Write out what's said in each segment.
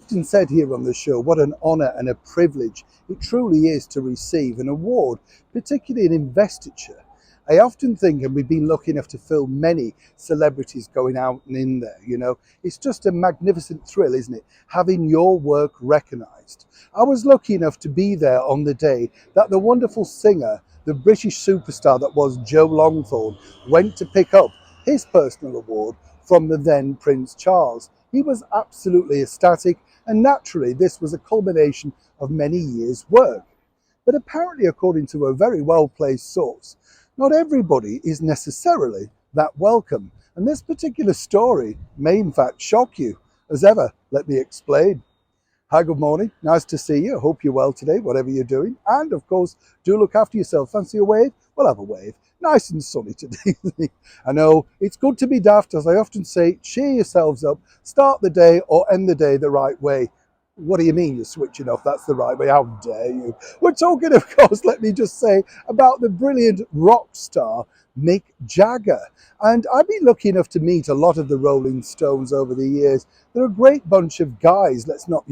often said here on the show what an honour and a privilege it truly is to receive an award, particularly an investiture. I often think, and we've been lucky enough to film many celebrities going out and in there, it's just a magnificent thrill, isn't it? Having your work recognised. I was lucky enough to be there on the day that the wonderful singer, the British superstar that was Joe Longthorne, went to pick up his personal award from the then Prince Charles. He was absolutely ecstatic, and naturally this was a culmination of many years' work. But apparently, according to a very well-placed source, not everybody is necessarily that welcome, and this particular story may in fact shock you. As ever, let me explain. Hi, good morning. Nice to see you. I hope you're well today, whatever you're doing. And of course, do look after yourself. Fancy a wave? We'll have a wave. Nice and sunny today. I know it's good to be daft, as I often say. Cheer yourselves up. Start the day or end the day the right way. What do you mean you're switching off? That's the right way. How dare you? We're talking, of course, let me just say, about the brilliant rock star Mick Jagger. And I've been lucky enough to meet a lot of the Rolling Stones over the years. They're a great bunch of guys. Let's not,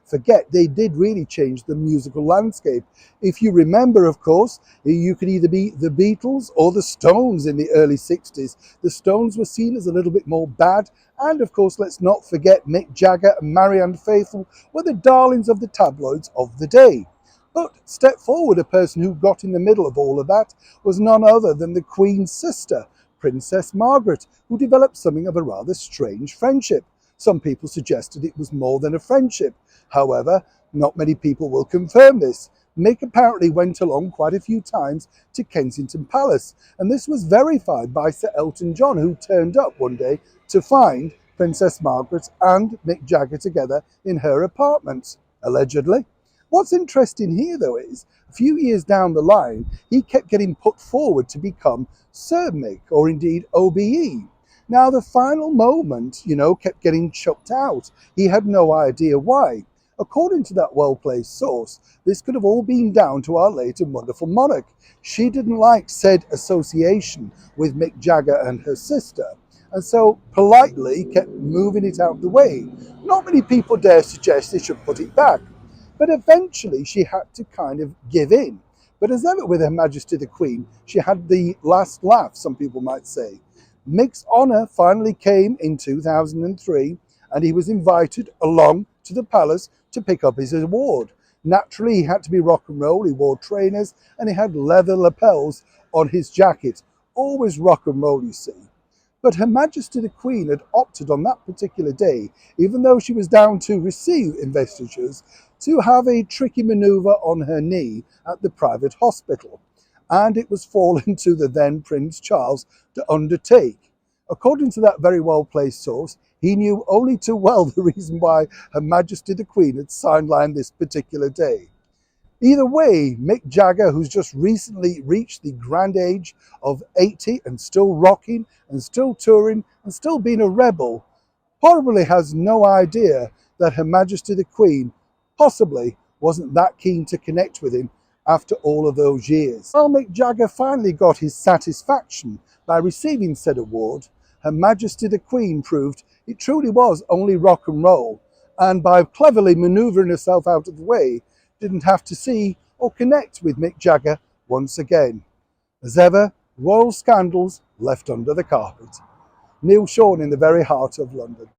forget they did really change the musical landscape. If you remember, of course, you could either be the Beatles or the Stones in the early 60s. The Stones were seen as a little bit more bad. And of course, let's not forget Mick Jagger and Marianne Faithfull were the darlings of the tabloids of the day. But step forward, a person who got in the middle of all of that was none other than the Queen's sister, Princess Margaret, who developed something of a rather strange friendship. Some people suggested it was more than a friendship. However, not many people will confirm this. Mick apparently went along quite a few times to Kensington Palace, and this was verified by Sir Elton John, who turned up one day to find Princess Margaret and Mick Jagger together in her apartment, allegedly. What's interesting here, though, is a few years down the line, he kept getting put forward to become Sir Mick, or indeed OBE. Now, the final moment, kept getting chucked out. He had no idea why. According to that well-placed source, this could have all been down to our late and wonderful monarch. She didn't like said association with Mick Jagger and her sister, and so politely kept moving it out the way. Not many people dare suggest they should put it back. But eventually she had to kind of give in. But as ever with Her Majesty the Queen, she had the last laugh, some people might say. Mick's honour finally came in 2003, and he was invited along to the palace to pick up his award. Naturally, he had to be rock and roll. He wore trainers and he had leather lapels on his jacket. Always rock and roll, you see. But Her Majesty the Queen had opted on that particular day, even though she was down to receive investitures, to have a tricky manoeuvre on her knee at the private hospital. And it was fallen to the then Prince Charles to undertake. According to that very well-placed source, he knew only too well the reason why Her Majesty the Queen had sidelined this particular day. Either way, Mick Jagger, who's just recently reached the grand age of 80 and still rocking and still touring and still being a rebel, probably has no idea that Her Majesty the Queen possibly wasn't that keen to connect with him after all of those years. Well, Mick Jagger finally got his satisfaction by receiving said award. Her Majesty the Queen proved it truly was only rock and roll, and by cleverly manoeuvring herself out of the way, didn't have to see or connect with Mick Jagger once again. As ever, royal scandals left under the carpet. Neil Sean in the very heart of London.